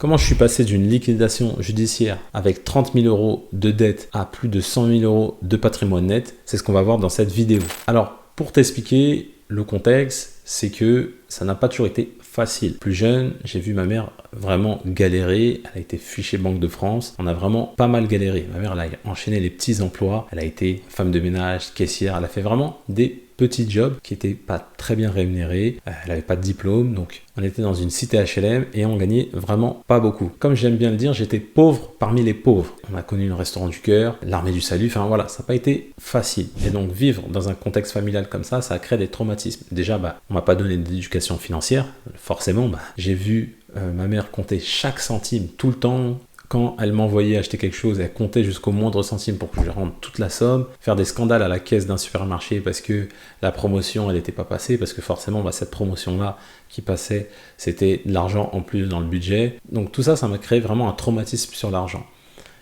Comment je suis passé d'une liquidation judiciaire avec 30 000 euros de dette à plus de 100 000 euros de patrimoine net? C'est ce qu'on va voir dans cette vidéo. Alors, pour t'expliquer le contexte, c'est que ça n'a pas toujours été facile. Plus jeune, j'ai vu ma mère vraiment galérer. Elle a été fichée Banque de France. On a vraiment pas mal galéré. Ma mère, elle a enchaîné les petits emplois. Elle a été femme de ménage, caissière. Elle a fait vraiment des petits jobs qui n'étaient pas très bien rémunérés. Elle n'avait pas de diplôme. Donc, on était dans une cité HLM et on gagnait vraiment pas beaucoup. Comme j'aime bien le dire, j'étais pauvre parmi les pauvres. On a connu le restaurant du cœur, l'armée du salut. Enfin voilà, ça n'a pas été facile. Et donc, vivre dans un contexte familial comme ça a créé des traumatismes. Déjà, on m'a pas donné d'éducation financière. Forcément, j'ai vu ma mère compter chaque centime tout le temps. Quand elle m'envoyait acheter quelque chose, elle comptait jusqu'au moindre centime pour que je rende toute la somme, faire des scandales à la caisse d'un supermarché parce que la promotion, elle n'était pas passée, parce que forcément, cette promotion-là qui passait, c'était de l'argent en plus dans le budget. Donc tout ça, ça m'a créé vraiment un traumatisme sur l'argent.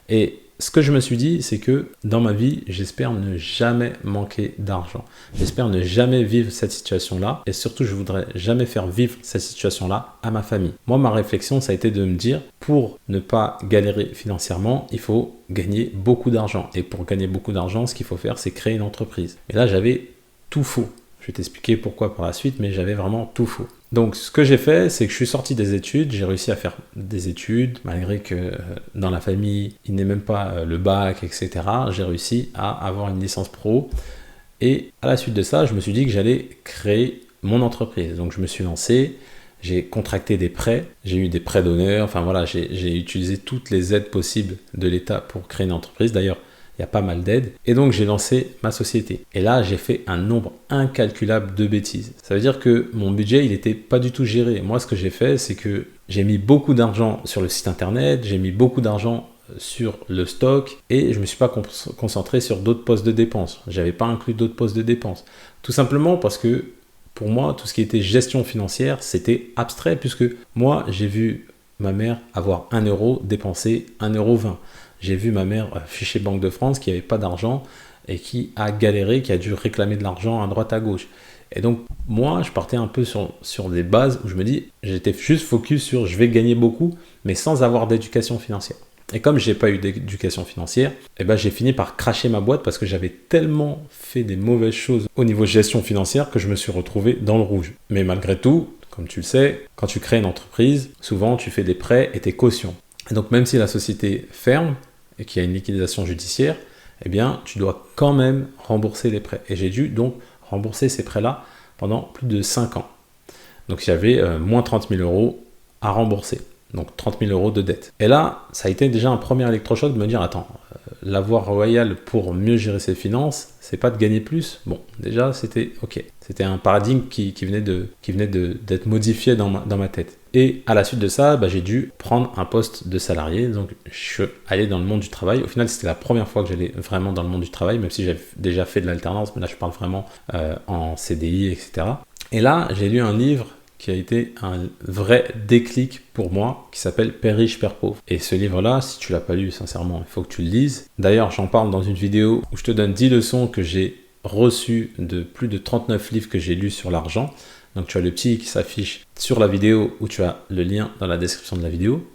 Et ce que je me suis dit, c'est que dans ma vie, j'espère ne jamais manquer d'argent. J'espère ne jamais vivre cette situation-là. Et surtout, je voudrais jamais faire vivre cette situation-là à ma famille. Moi, ma réflexion, ça a été de me dire, pour ne pas galérer financièrement, il faut gagner beaucoup d'argent. Et pour gagner beaucoup d'argent, ce qu'il faut faire, c'est créer une entreprise. Et là, j'avais tout faux. Je vais t'expliquer pourquoi par la suite, mais j'avais vraiment tout faux. Donc, ce que j'ai fait, c'est que je suis sorti des études, j'ai réussi à faire des études, malgré que dans la famille, il n'est même pas le bac, etc. J'ai réussi à avoir une licence pro. Et à la suite de ça, je me suis dit que j'allais créer mon entreprise. Donc, je me suis lancé, j'ai contracté des prêts, j'ai eu des prêts d'honneur, enfin voilà, j'ai utilisé toutes les aides possibles de l'État pour créer une entreprise. D'ailleurs, il y a pas mal d'aides. Et donc, j'ai lancé ma société. Et là, j'ai fait un nombre incalculable de bêtises. Ça veut dire que mon budget, il n'était pas du tout géré. Moi, ce que j'ai fait, c'est que j'ai mis beaucoup d'argent sur le site internet, j'ai mis beaucoup d'argent sur le stock et je ne me suis pas concentré sur d'autres postes de dépenses. Je n'avais pas inclus d'autres postes de dépenses. Tout simplement parce que pour moi, tout ce qui était gestion financière, c'était abstrait puisque moi, j'ai vu ma mère avoir 1 euro dépenser 1,20 €. J'ai vu ma mère fichée Banque de France qui n'avait pas d'argent et qui a galéré, qui a dû réclamer de l'argent à droite à gauche. Et donc, moi, je partais un peu sur des bases où je me dis, j'étais juste focus sur je vais gagner beaucoup, mais sans avoir d'éducation financière. Et comme je n'ai pas eu d'éducation financière, j'ai fini par cracher ma boîte parce que j'avais tellement fait des mauvaises choses au niveau gestion financière que je me suis retrouvé dans le rouge. Mais malgré tout, comme tu le sais, quand tu crées une entreprise, souvent tu fais des prêts et tes cautions. Et donc, même si la société ferme, et qu'il y a une liquidation judiciaire, tu dois quand même rembourser les prêts. Et j'ai dû donc rembourser ces prêts-là pendant plus de 5 ans. Donc j'avais moins 30 000 euros à rembourser. Donc 30 000 euros de dette. Et là, ça a été déjà un premier électrochoc de me dire, attends, la voie royale pour mieux gérer ses finances, c'est pas de gagner plus. Bon, déjà, c'était OK. C'était un paradigme qui venait d'être modifié dans ma tête. Et à la suite de ça, j'ai dû prendre un poste de salarié. Donc, je suis allé dans le monde du travail. Au final, c'était la première fois que j'allais vraiment dans le monde du travail, même si j'avais déjà fait de l'alternance. Mais là, je parle vraiment en CDI, etc. Et là, j'ai lu un livre qui a été un vrai déclic pour moi, qui s'appelle Père riche, Père pauvre. Et ce livre-là, si tu l'as pas lu, sincèrement, il faut que tu le lises. D'ailleurs, j'en parle dans une vidéo où je te donne 10 leçons que j'ai reçues de plus de 39 livres que j'ai lus sur l'argent. Donc, tu as le petit qui s'affiche sur la vidéo où tu as le lien dans la description de la vidéo.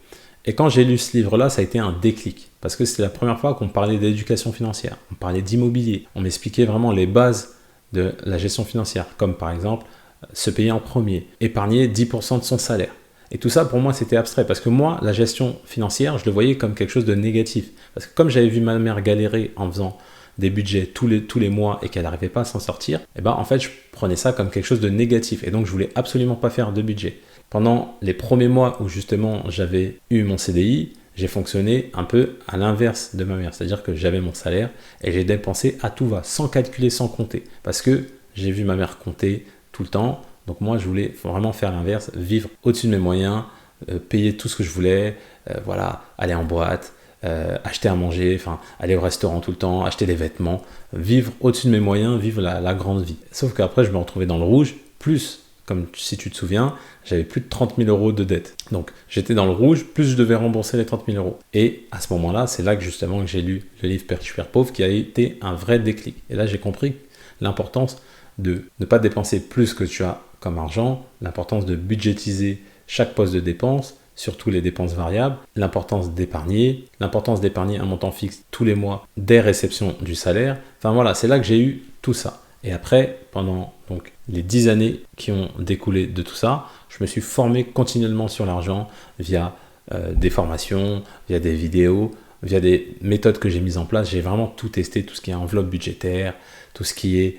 Et quand j'ai lu ce livre-là, ça a été un déclic. Parce que c'était la première fois qu'on parlait d'éducation financière. On parlait d'immobilier. On m'expliquait vraiment les bases de la gestion financière, comme par exemple se payer en premier, épargner 10% de son salaire. Et tout ça, pour moi, c'était abstrait. Parce que moi, la gestion financière, je le voyais comme quelque chose de négatif. Parce que comme j'avais vu ma mère galérer en faisant des budgets tous les mois et qu'elle n'arrivait pas à s'en sortir, en fait, je prenais ça comme quelque chose de négatif. Et donc, je voulais absolument pas faire de budget. Pendant les premiers mois où justement j'avais eu mon CDI, j'ai fonctionné un peu à l'inverse de ma mère. C'est-à-dire que j'avais mon salaire et j'ai dépensé à tout va, sans calculer, sans compter. Parce que j'ai vu ma mère compter tout le temps. Donc moi, je voulais vraiment faire l'inverse, vivre au-dessus de mes moyens, payer tout ce que je voulais, aller en boîte, acheter à manger, aller au restaurant tout le temps, acheter des vêtements, vivre au-dessus de mes moyens, vivre la grande vie. Sauf qu'après, je me retrouvais dans le rouge, plus, comme si tu te souviens, j'avais plus de 30 000 euros de dette. Donc j'étais dans le rouge, plus je devais rembourser les 30 000 euros. Et à ce moment-là, c'est là que justement que j'ai lu le livre Père riche, Père pauvre, qui a été un vrai déclic. Et là, j'ai compris l'importance de ne pas dépenser plus que tu as comme argent, l'importance de budgétiser chaque poste de dépense, surtout les dépenses variables, l'importance d'épargner un montant fixe tous les mois dès réception du salaire. Enfin voilà, c'est là que j'ai eu tout ça. Et après, pendant donc les 10 années qui ont découlé de tout ça, je me suis formé continuellement sur l'argent via des formations, via des vidéos, via des méthodes que j'ai mises en place. J'ai vraiment tout testé, tout ce qui est enveloppe budgétaire, tout ce qui est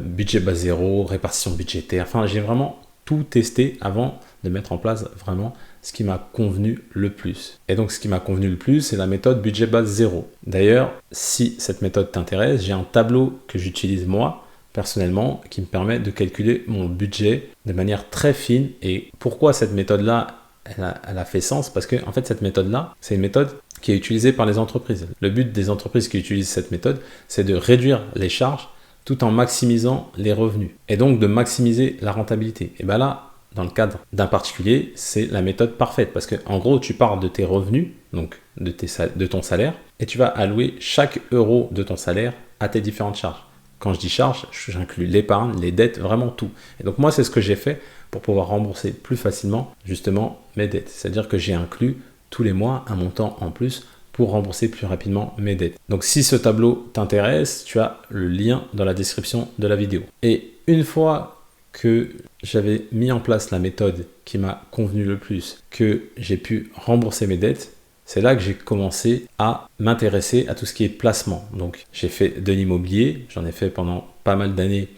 budget base zéro, répartition budgétaire. Enfin, j'ai vraiment tout testé avant de mettre en place vraiment ce qui m'a convenu le plus. Et donc, ce qui m'a convenu le plus, c'est la méthode budget base zéro. D'ailleurs, si cette méthode t'intéresse, j'ai un tableau que j'utilise moi, personnellement, qui me permet de calculer mon budget de manière très fine. Et pourquoi cette méthode-là, elle a fait sens? Parce que, en fait, cette méthode-là, c'est une méthode qui est utilisée par les entreprises. Le but des entreprises qui utilisent cette méthode, c'est de réduire les charges tout en maximisant les revenus. Et donc, de maximiser la rentabilité. Et bien là, dans le cadre d'un particulier, c'est la méthode parfaite parce que en gros, tu pars de tes revenus, donc de ton salaire, et tu vas allouer chaque euro de ton salaire à tes différentes charges. Quand je dis charges, j'inclus l'épargne, les dettes, vraiment tout. Et donc moi, c'est ce que j'ai fait pour pouvoir rembourser plus facilement justement mes dettes. C'est-à-dire que j'ai inclus tous les mois un montant en plus pour rembourser plus rapidement mes dettes. Donc si ce tableau t'intéresse, tu as le lien dans la description de la vidéo. Et une fois que j'avais mis en place la méthode qui m'a convenu le plus, que j'ai pu rembourser mes dettes, c'est là que j'ai commencé à m'intéresser à tout ce qui est placement. Donc j'ai fait de l'immobilier, j'en ai fait pendant pas mal d'années.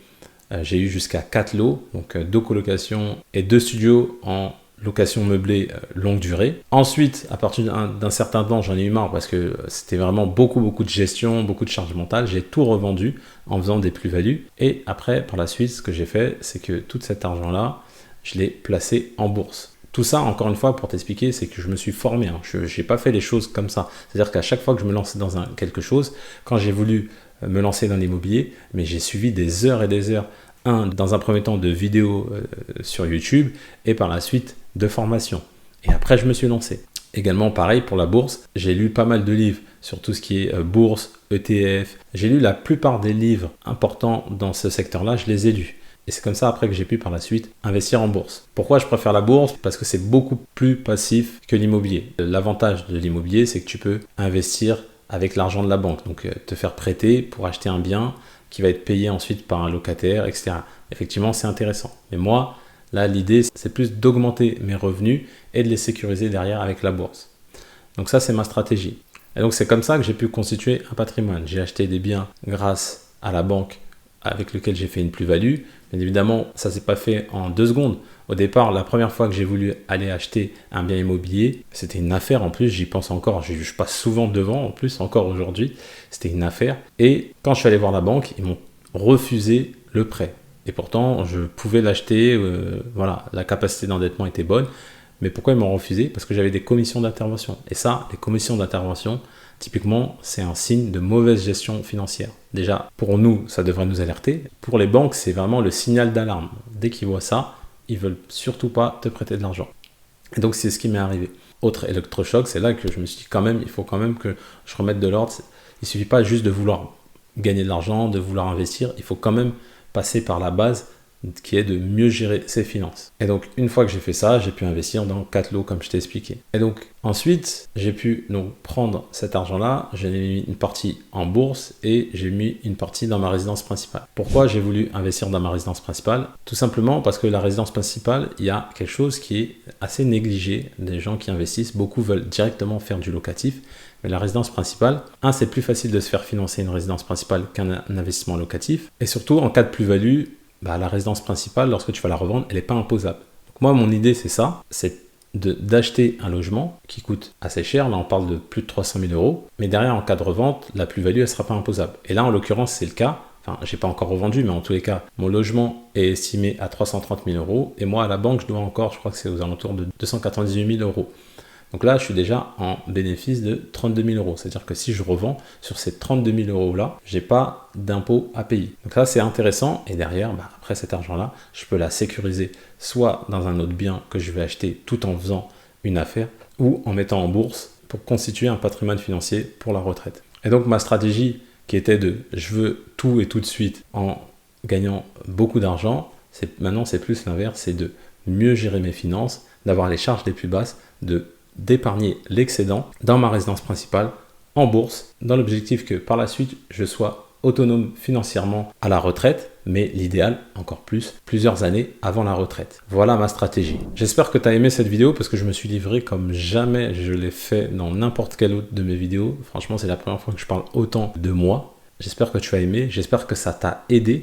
J'ai eu jusqu'à 4 lots, donc 2 colocations et 2 studios en location meublée longue durée. Ensuite, à partir d'un certain temps, j'en ai eu marre parce que c'était vraiment beaucoup de gestion, beaucoup de charges mentales. J'ai tout revendu en faisant des plus-values. Et après, par la suite, ce que j'ai fait, c'est que tout cet argent-là, je l'ai placé en bourse. Tout ça, encore une fois, pour t'expliquer, c'est que je me suis formé. Je n'ai pas fait les choses comme ça. C'est-à-dire qu'à chaque fois que je me lançais dans quelque chose, quand j'ai voulu me lancer dans l'immobilier, mais j'ai suivi des heures et des heures. Dans un premier temps de vidéos sur YouTube et par la suite de formation. Et après, je me suis lancé. Également, pareil pour la bourse. J'ai lu pas mal de livres sur tout ce qui est bourse, ETF. J'ai lu la plupart des livres importants dans ce secteur-là, je les ai lus. Et c'est comme ça après que j'ai pu par la suite investir en bourse. Pourquoi je préfère la bourse? Parce que c'est beaucoup plus passif que l'immobilier. L'avantage de l'immobilier, c'est que tu peux investir avec l'argent de la banque. Donc te faire prêter pour acheter un bien qui va être payé ensuite par un locataire, etc. Effectivement, c'est intéressant. Mais moi, là, l'idée, c'est plus d'augmenter mes revenus et de les sécuriser derrière avec la bourse. Donc ça, c'est ma stratégie. Et donc, c'est comme ça que j'ai pu constituer un patrimoine. J'ai acheté des biens grâce à la banque avec lequel j'ai fait une plus-value. Bien évidemment, ça ne s'est pas fait en 2 secondes. Au départ, la première fois que j'ai voulu aller acheter un bien immobilier, c'était une affaire en plus, j'y pense encore, je passe souvent devant en plus, encore aujourd'hui, c'était une affaire. Et quand je suis allé voir la banque, ils m'ont refusé le prêt. Et pourtant, je pouvais l'acheter, voilà, la capacité d'endettement était bonne. Mais pourquoi ils m'ont refusé? Parce que j'avais des commissions d'intervention. Et ça, les commissions d'intervention, typiquement, c'est un signe de mauvaise gestion financière. Déjà, pour nous, ça devrait nous alerter. Pour les banques, c'est vraiment le signal d'alarme. Dès qu'ils voient ça, ils veulent surtout pas te prêter de l'argent. Et donc, c'est ce qui m'est arrivé. Autre électrochoc, c'est là que je me suis dit quand même, il faut quand même que je remette de l'ordre. Il suffit pas juste de vouloir gagner de l'argent, de vouloir investir. Il faut quand même passer par la base qui est de mieux gérer ses finances. Et donc, une fois que j'ai fait ça, j'ai pu investir dans 4 lots comme je t'ai expliqué. Et donc, ensuite, j'ai pu donc prendre cet argent-là, j'ai mis une partie en bourse et j'ai mis une partie dans ma résidence principale. Pourquoi j'ai voulu investir dans ma résidence principale? Tout simplement parce que la résidence principale, il y a quelque chose qui est assez négligé des gens qui investissent. Beaucoup veulent directement faire du locatif. Mais la résidence principale, c'est plus facile de se faire financer une résidence principale qu'un investissement locatif. Et surtout, en cas de plus-value, la résidence principale, lorsque tu vas la revendre, elle n'est pas imposable. Donc moi, mon idée, c'est ça, c'est d'acheter un logement qui coûte assez cher. Là, on parle de plus de 300 000 euros. Mais derrière, en cas de revente, la plus-value, elle ne sera pas imposable. Et là, en l'occurrence, c'est le cas. Enfin, je n'ai pas encore revendu, mais en tous les cas, mon logement est estimé à 330 000 euros. Et moi, à la banque, je dois encore, je crois que c'est aux alentours de 298 000 euros. Donc là, je suis déjà en bénéfice de 32 000 euros. C'est-à-dire que si je revends sur ces 32 000 euros-là, je n'ai pas d'impôt à payer. Donc ça, c'est intéressant. Et derrière, après cet argent-là, je peux la sécuriser soit dans un autre bien que je vais acheter tout en faisant une affaire ou en mettant en bourse pour constituer un patrimoine financier pour la retraite. Et donc, ma stratégie qui était de je veux tout et tout de suite en gagnant beaucoup d'argent, maintenant, c'est plus l'inverse, c'est de mieux gérer mes finances, d'avoir les charges les plus basses, d'épargner l'excédent dans ma résidence principale, en bourse, dans l'objectif que par la suite, je sois autonome financièrement à la retraite, mais l'idéal, encore plus, plusieurs années avant la retraite. Voilà ma stratégie. J'espère que tu as aimé cette vidéo parce que je me suis livré comme jamais je l'ai fait dans n'importe quelle autre de mes vidéos. Franchement, c'est la première fois que je parle autant de moi. J'espère que tu as aimé, j'espère que ça t'a aidé.